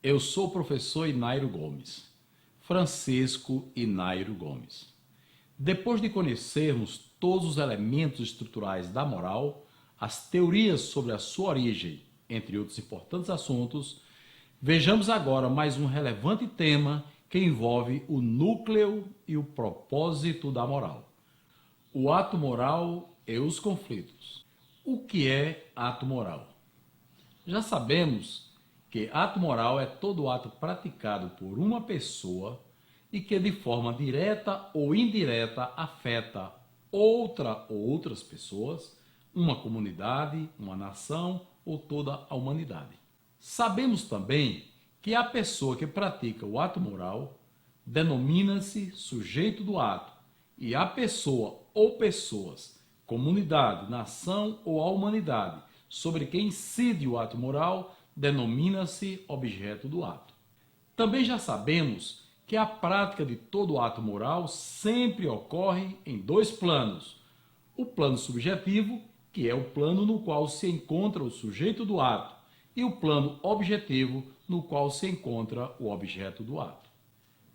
Eu sou o professor Inairo Gomes, Francisco Inairo Gomes. Depois de conhecermos todos os elementos estruturais da moral, as teorias sobre a sua origem, entre outros importantes assuntos, vejamos agora mais um relevante tema que envolve o núcleo e o propósito da moral. O ato moral e os conflitos. O que é ato moral? Já sabemos que ato moral é todo ato praticado por uma pessoa e que de forma direta ou indireta afeta outra ou outras pessoas, uma comunidade, uma nação ou toda a humanidade. Sabemos também que a pessoa que pratica o ato moral denomina-se sujeito do ato e a pessoa ou pessoas, comunidade, nação ou a humanidade sobre quem incide o ato moral denomina-se objeto do ato. Também já sabemos que a prática de todo ato moral sempre ocorre em dois planos. O plano subjetivo, que é o plano no qual se encontra o sujeito do ato, e o plano objetivo, no qual se encontra o objeto do ato.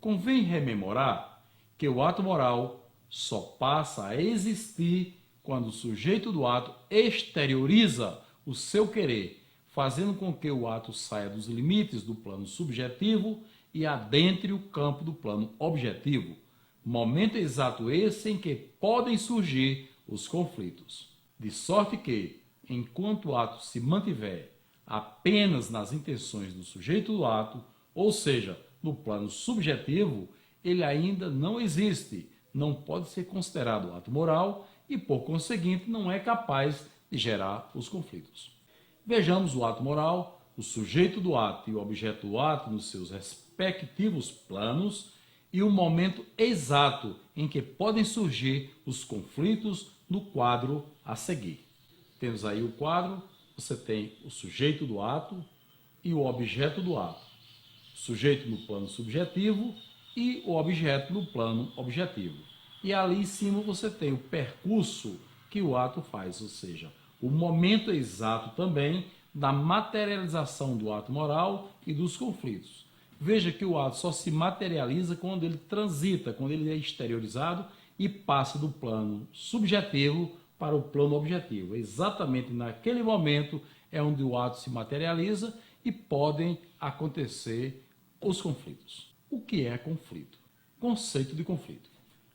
Convém rememorar que o ato moral só passa a existir quando o sujeito do ato exterioriza o seu querer, fazendo com que o ato saia dos limites do plano subjetivo e adentre o campo do plano objetivo, momento exato esse em que podem surgir os conflitos. De sorte que, enquanto o ato se mantiver apenas nas intenções do sujeito do ato, ou seja, no plano subjetivo, ele ainda não existe, não pode ser considerado ato moral e, por conseguinte, não é capaz de gerar os conflitos. Vejamos o ato moral, o sujeito do ato e o objeto do ato nos seus respectivos planos e o momento exato em que podem surgir os conflitos no quadro a seguir. Temos aí o quadro, você tem o sujeito do ato e o objeto do ato. O sujeito no plano subjetivo e o objeto no plano objetivo. E ali em cima você tem o percurso que o ato faz, ou seja, o momento exato também da materialização do ato moral e dos conflitos. Veja que o ato só se materializa quando ele transita, quando ele é exteriorizado e passa do plano subjetivo para o plano objetivo. Exatamente naquele momento é onde o ato se materializa e podem acontecer os conflitos. O que é conflito? Conceito de conflito.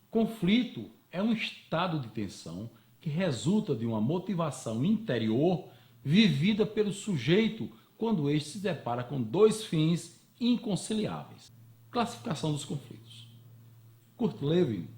Conflito é um estado de tensão que resulta de uma motivação interior vivida pelo sujeito quando este se depara com dois fins inconciliáveis. Classificação dos conflitos. Kurt Lewin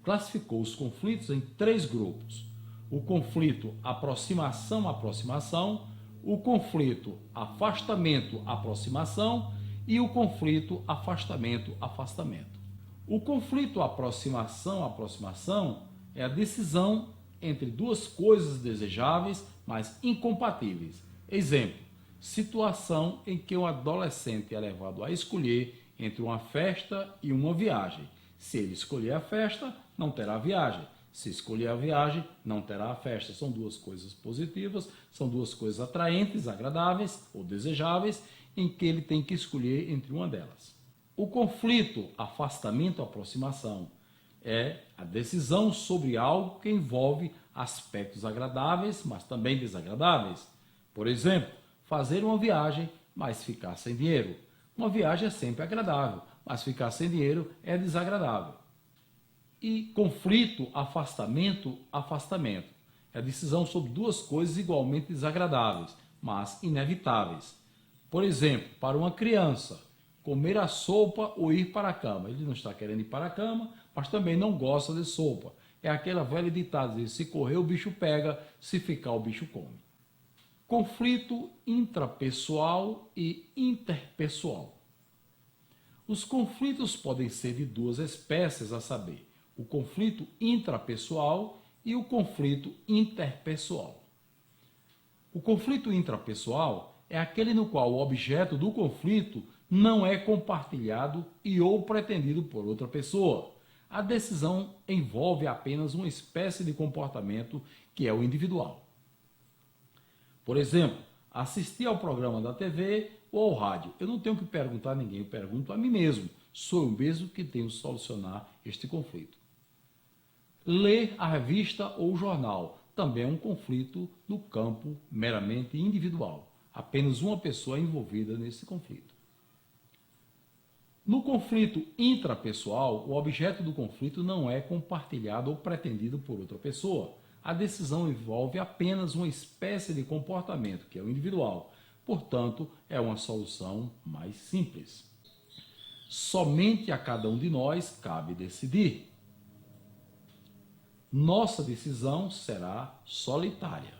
classificou os conflitos em três grupos: o conflito aproximação-aproximação, o conflito afastamento-aproximação e o conflito afastamento-afastamento. O conflito aproximação-aproximação é a decisão entre duas coisas desejáveis, mas incompatíveis. Exemplo: situação em que um adolescente é levado a escolher entre uma festa e uma viagem. Se ele escolher a festa, não terá viagem. Se escolher a viagem, não terá a festa. São duas coisas positivas, são duas coisas atraentes, agradáveis ou desejáveis, em que ele tem que escolher entre uma delas. O conflito afastamento-aproximação é a decisão sobre algo que envolve aspectos agradáveis, mas também desagradáveis. Por exemplo, fazer uma viagem, mas ficar sem dinheiro. Uma viagem é sempre agradável, mas ficar sem dinheiro é desagradável. E conflito afastamento é a decisão sobre duas coisas igualmente desagradáveis, mas inevitáveis. Por exemplo, para uma criança, comer a sopa ou ir para a cama. Ele não está querendo ir para a cama, mas também não gosta de sopa. É aquela velha ditada: se correr o bicho pega, se ficar o bicho come. Conflito intrapessoal e interpessoal. Os conflitos podem ser de duas espécies, a saber, o conflito intrapessoal e o conflito interpessoal. O conflito intrapessoal é aquele no qual o objeto do conflito não é compartilhado e ou pretendido por outra pessoa. A decisão envolve apenas uma espécie de comportamento que é o individual. Por exemplo, assistir ao programa da TV ou ao rádio. Eu não tenho que perguntar a ninguém, eu pergunto a mim mesmo. Sou eu mesmo que tenho que solucionar este conflito. Ler a revista ou o jornal também é um conflito no campo meramente individual. Apenas uma pessoa é envolvida nesse conflito. No conflito intrapessoal, o objeto do conflito não é compartilhado ou pretendido por outra pessoa. A decisão envolve apenas uma espécie de comportamento, que é o individual. Portanto, é uma solução mais simples. Somente a cada um de nós cabe decidir. Nossa decisão será solitária.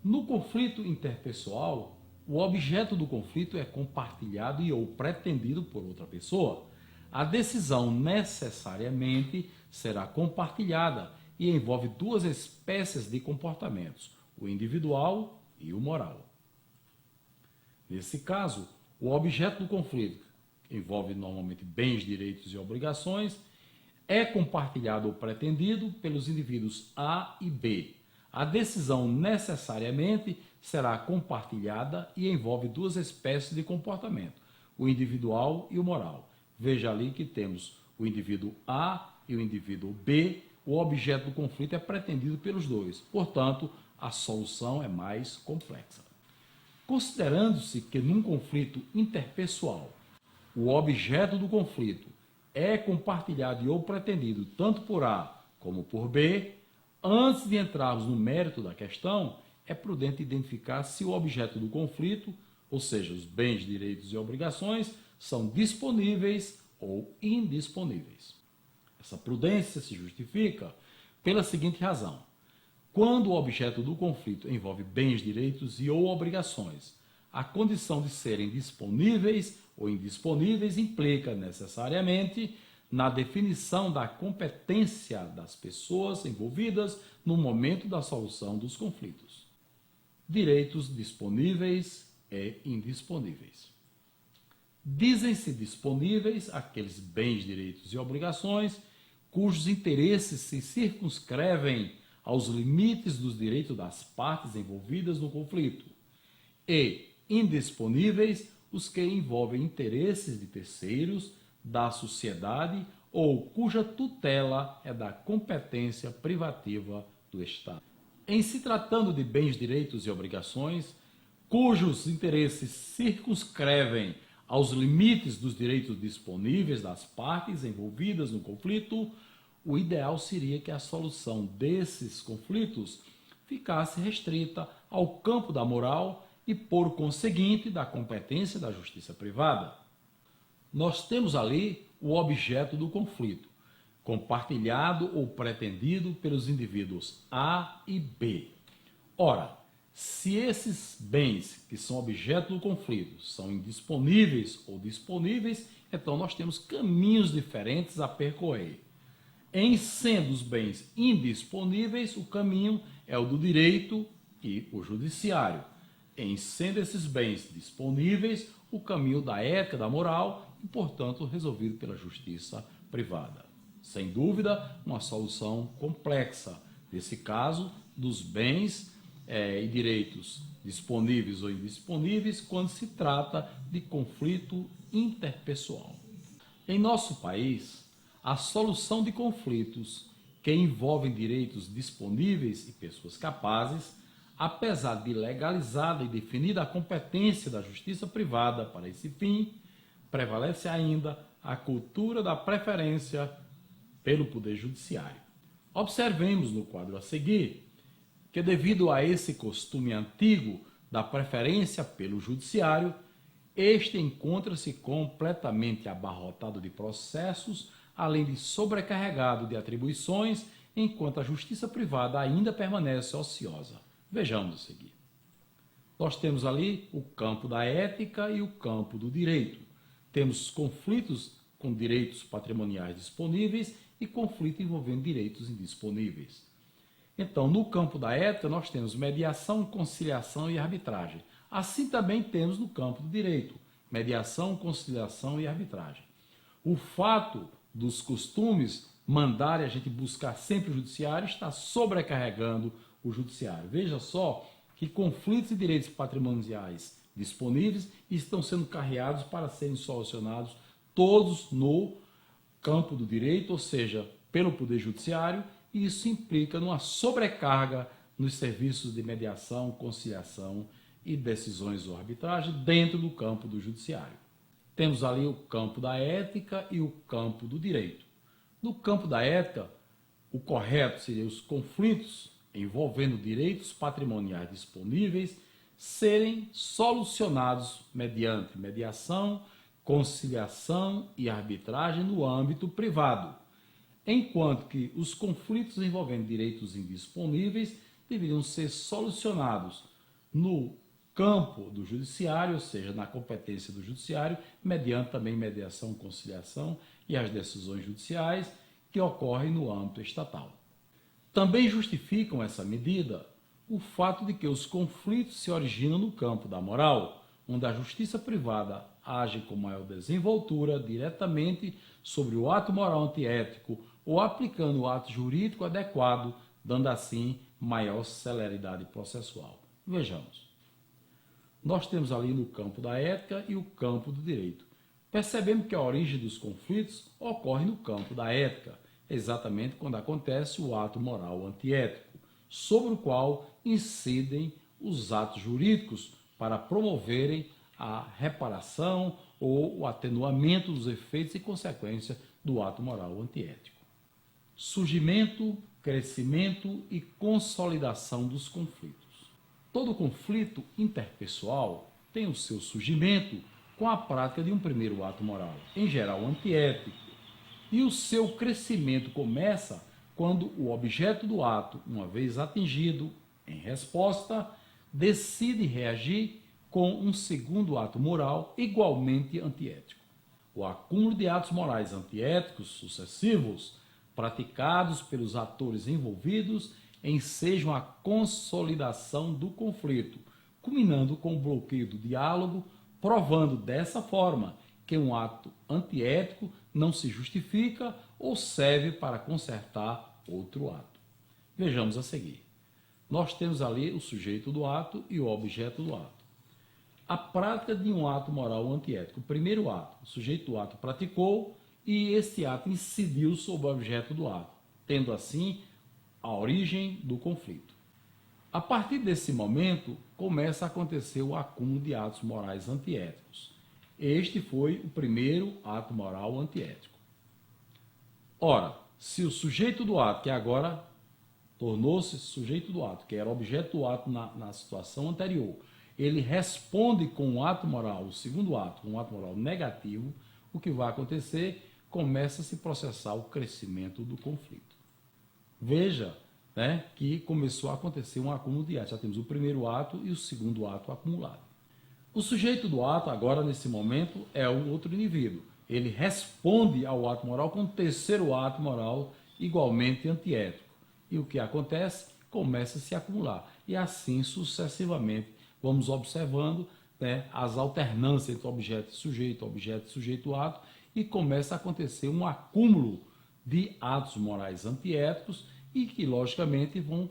No conflito interpessoal, o objeto do conflito é compartilhado e ou pretendido por outra pessoa. A decisão necessariamente será compartilhada e envolve duas espécies de comportamentos, o individual e o moral. Nesse caso, o objeto do conflito, que envolve normalmente bens, direitos e obrigações, é compartilhado ou pretendido pelos indivíduos A e B. A decisão necessariamente será compartilhada e envolve duas espécies de comportamento, o individual e o moral. Veja ali que temos o indivíduo A e o indivíduo B. O objeto do conflito é pretendido pelos dois. Portanto, a solução é mais complexa. Considerando-se que num conflito interpessoal, o objeto do conflito é compartilhado e ou pretendido tanto por A como por B, antes de entrarmos no mérito da questão, é prudente identificar se o objeto do conflito, ou seja, os bens, direitos e obrigações, são disponíveis ou indisponíveis. Essa prudência se justifica pela seguinte razão. Quando o objeto do conflito envolve bens, direitos e ou obrigações, a condição de serem disponíveis ou indisponíveis implica necessariamente na definição da competência das pessoas envolvidas no momento da solução dos conflitos. Direitos disponíveis e indisponíveis. Dizem-se disponíveis aqueles bens, direitos e obrigações cujos interesses se circunscrevem aos limites dos direitos das partes envolvidas no conflito, e indisponíveis os que envolvem interesses de terceiros, da sociedade ou cuja tutela é da competência privativa do Estado. Em se tratando de bens, direitos e obrigações, cujos interesses circunscrevem aos limites dos direitos disponíveis das partes envolvidas no conflito, o ideal seria que a solução desses conflitos ficasse restrita ao campo da moral e, por conseguinte, da competência da justiça privada. Nós temos ali o objeto do conflito, compartilhado ou pretendido pelos indivíduos A e B. Ora, se esses bens que são objeto do conflito são indisponíveis ou disponíveis, então nós temos caminhos diferentes a percorrer. Em sendo os bens indisponíveis, o caminho é o do direito e o judiciário. Em sendo esses bens disponíveis, o caminho da ética, da moral e, portanto, resolvido pela justiça privada. Sem dúvida, uma solução complexa desse caso dos bens e direitos disponíveis ou indisponíveis quando se trata de conflito interpessoal. Em nosso país, a solução de conflitos que envolvem direitos disponíveis e pessoas capazes, apesar de legalizada e definida a competência da justiça privada para esse fim, prevalece ainda a cultura da preferência pelo Poder Judiciário. Observemos no quadro a seguir que, devido a esse costume antigo da preferência pelo Judiciário, este encontra-se completamente abarrotado de processos, além de sobrecarregado de atribuições, enquanto a justiça privada ainda permanece ociosa. Vejamos a seguir. Nós temos ali o campo da ética e o campo do direito. Temos conflitos com direitos patrimoniais disponíveis e conflito envolvendo direitos indisponíveis. Então, no campo da ética, nós temos mediação, conciliação e arbitragem. Assim também temos no campo do direito, mediação, conciliação e arbitragem. O fato dos costumes mandarem a gente buscar sempre o judiciário está sobrecarregando o judiciário. Veja só que conflitos e direitos patrimoniais disponíveis e estão sendo carreados para serem solucionados todos no campo do direito, ou seja, pelo Poder Judiciário, e isso implica numa sobrecarga nos serviços de mediação, conciliação e decisões ou arbitragem dentro do campo do Judiciário. Temos ali o campo da ética e o campo do direito. No campo da ética, o correto seria os conflitos envolvendo direitos patrimoniais disponíveis serem solucionados mediante mediação, conciliação e arbitragem no âmbito privado, enquanto que os conflitos envolvendo direitos indisponíveis deveriam ser solucionados no campo do judiciário, ou seja, na competência do judiciário, mediante também mediação, conciliação e as decisões judiciais que ocorrem no âmbito estatal. Também justificam essa medida o fato de que os conflitos se originam no campo da moral, onde a justiça privada age com maior desenvoltura diretamente sobre o ato moral antiético ou aplicando o ato jurídico adequado, dando assim maior celeridade processual. Vejamos. Nós temos ali no campo da ética e o campo do direito. Percebemos que a origem dos conflitos ocorre no campo da ética, exatamente quando acontece o ato moral antiético, sobre o qual incidem os atos jurídicos para promoverem a reparação ou o atenuamento dos efeitos e consequências do ato moral antiético. Surgimento, crescimento e consolidação dos conflitos. Todo conflito interpessoal tem o seu surgimento com a prática de um primeiro ato moral, em geral antiético, e o seu crescimento começa quando o objeto do ato, uma vez atingido em resposta, decide reagir com um segundo ato moral igualmente antiético. O acúmulo de atos morais antiéticos sucessivos, praticados pelos atores envolvidos, ensejam a consolidação do conflito, culminando com o bloqueio do diálogo, provando dessa forma que um ato antiético não se justifica ou serve para consertar outro ato. Vejamos a seguir. Nós temos ali o sujeito do ato e o objeto do ato. A prática de um ato moral antiético. O primeiro ato, o sujeito do ato praticou e esse ato incidiu sobre o objeto do ato, tendo assim a origem do conflito. A partir desse momento, começa a acontecer o acúmulo de atos morais antiéticos. Este foi o primeiro ato moral antiético. Ora, se o sujeito do ato, que agora tornou-se sujeito do ato, que era objeto do ato na situação anterior, ele responde com um ato moral, o segundo ato, com um ato moral negativo, o que vai acontecer? Começa a se processar o crescimento do conflito. Veja, né, que começou a acontecer um acúmulo de atos. Já temos o primeiro ato e o segundo ato acumulado. O sujeito do ato, agora nesse momento, é um outro indivíduo. Ele responde ao ato moral com o terceiro ato moral igualmente antiético. E o que acontece? Começa a se acumular. E assim sucessivamente vamos observando, né, as alternâncias entre objeto e sujeito, ato, e começa a acontecer um acúmulo de atos morais antiéticos e que, logicamente, vão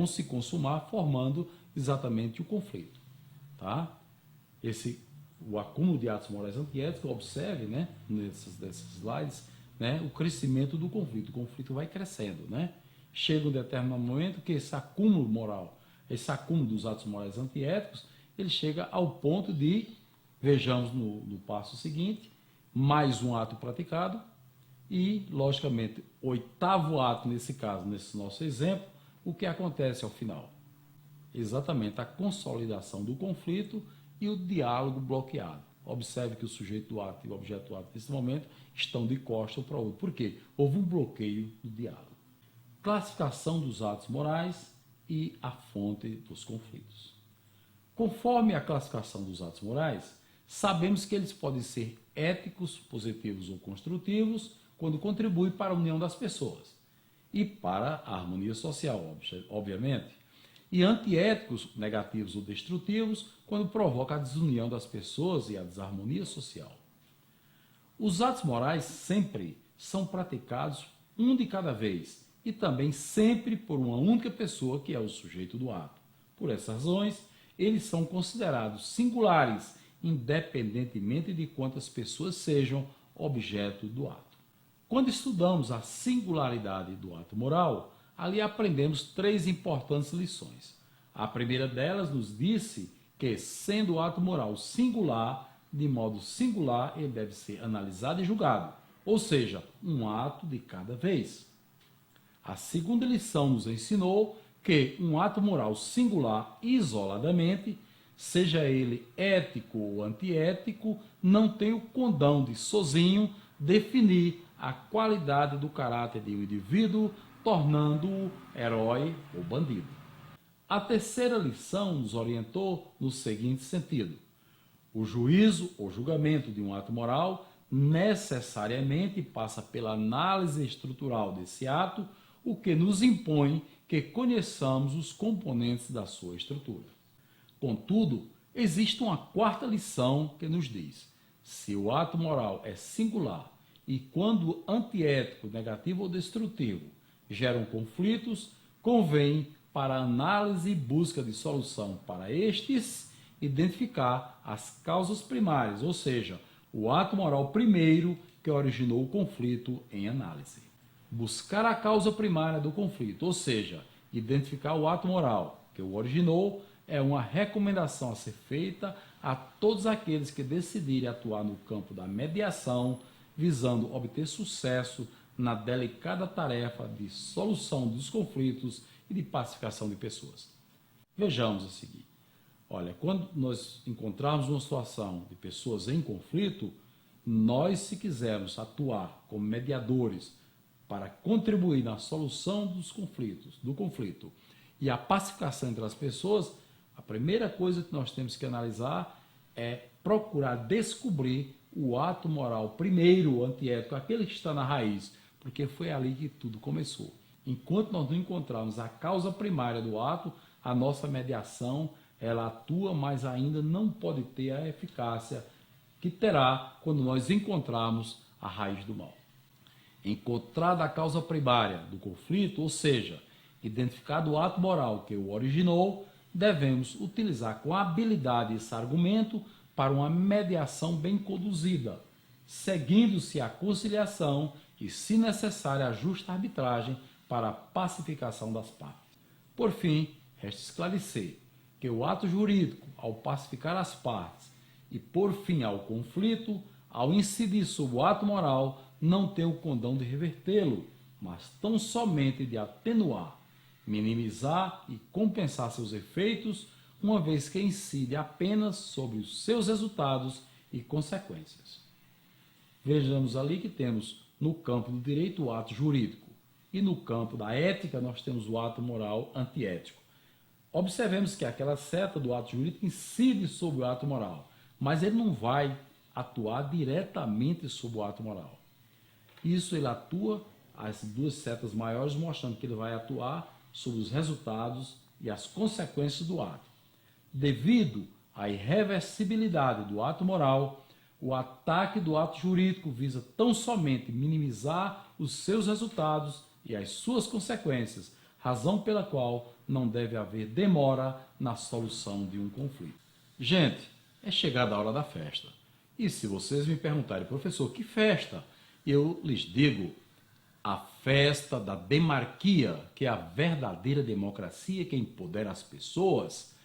se consumar formando exatamente o conflito. Tá? O acúmulo de atos morais antiéticos, observe, né, desses slides, né, o crescimento do conflito. O conflito vai crescendo. Né? Chega um determinado momento que esse acúmulo moral, esse acúmulo dos atos morais antiéticos, ele chega ao ponto de, vejamos no passo seguinte, mais um ato praticado e, logicamente, oitavo ato nesse caso, nesse nosso exemplo, o que acontece ao final? Exatamente a consolidação do conflito e o diálogo bloqueado. Observe que o sujeito do ato e o objeto do ato, nesse momento, estão de costas para o outro. Por quê? Houve um bloqueio do diálogo. Classificação dos atos morais e a fonte dos conflitos. Conforme a classificação dos atos morais, sabemos que eles podem ser éticos, positivos ou construtivos, quando contribuem para a união das pessoas e para a harmonia social, obviamente, e antiéticos, negativos ou destrutivos, quando provoca a desunião das pessoas e a desarmonia social. Os atos morais sempre são praticados um de cada vez e também sempre por uma única pessoa, que é o sujeito do ato. Por essas razões, eles são considerados singulares, independentemente de quantas pessoas sejam objeto do ato. Quando estudamos a singularidade do ato moral, ali aprendemos 3 importantes lições. A primeira delas nos disse que, sendo o ato moral singular, de modo singular ele deve ser analisado e julgado, ou seja, um ato de cada vez. A segunda lição nos ensinou que um ato moral singular isoladamente, seja ele ético ou antiético, não tem o condão de sozinho definir a qualidade do caráter de um indivíduo, tornando-o herói ou bandido. A terceira lição nos orientou no seguinte sentido: o juízo ou julgamento de um ato moral necessariamente passa pela análise estrutural desse ato, o que nos impõe que conheçamos os componentes da sua estrutura. Contudo, existe uma quarta lição que nos diz: se o ato moral é singular e, quando antiético, negativo ou destrutivo, geram conflitos, convém, para análise e busca de solução para estes, identificar as causas primárias, ou seja, o ato moral primeiro que originou o conflito em análise. Buscar a causa primária do conflito, ou seja, identificar o ato moral que o originou, é uma recomendação a ser feita a todos aqueles que decidirem atuar no campo da mediação, visando obter sucesso na delicada tarefa de solução dos conflitos e de pacificação de pessoas. Vejamos a seguir. Olha, quando nós encontrarmos uma situação de pessoas em conflito, nós, se quisermos atuar como mediadores para contribuir na solução dos conflitos, do conflito e a pacificação entre as pessoas, a primeira coisa que nós temos que analisar é procurar descobrir o ato moral primeiro, o antiético, aquele que está na raiz, porque foi ali que tudo começou. Enquanto nós não encontrarmos a causa primária do ato, a nossa mediação, ela atua, mas ainda não pode ter a eficácia que terá quando nós encontrarmos a raiz do mal. Encontrada a causa primária do conflito, ou seja, identificado o ato moral que o originou, devemos utilizar com habilidade esse argumento para uma mediação bem conduzida, seguindo-se a conciliação e, se necessária, a justa arbitragem para a pacificação das partes. Por fim, resta esclarecer que o ato jurídico, ao pacificar as partes e pôr fim ao conflito, ao incidir sobre o ato moral, não tem o condão de revertê-lo, mas tão somente de atenuar, minimizar e compensar seus efeitos, uma vez que incide apenas sobre os seus resultados e consequências. Vejamos ali que temos no campo do direito o ato jurídico e no campo da ética nós temos o ato moral antiético. Observemos que aquela seta do ato jurídico incide sobre o ato moral, mas ele não vai atuar diretamente sobre o ato moral. Isso ele atua, as 2 setas maiores, mostrando que ele vai atuar sobre os resultados e as consequências do ato. Devido à irreversibilidade do ato moral, o ataque do ato jurídico visa tão somente minimizar os seus resultados e as suas consequências, razão pela qual não deve haver demora na solução de um conflito. Gente, é chegada a hora da festa. E se vocês me perguntarem, professor, que festa? Eu lhes digo, a festa da demarquia, que é a verdadeira democracia que empodera as pessoas.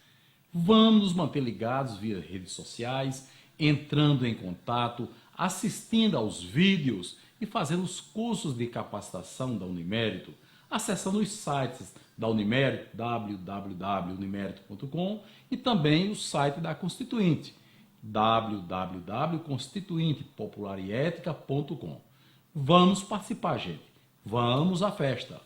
Vamos nos manter ligados via redes sociais, entrando em contato, assistindo aos vídeos e fazendo os cursos de capacitação da Unimérito, acessando os sites da Unimérito, www.unimerito.com, e também o site da Constituinte, www.constituintepopularetica.com. Vamos participar, gente. Vamos à festa!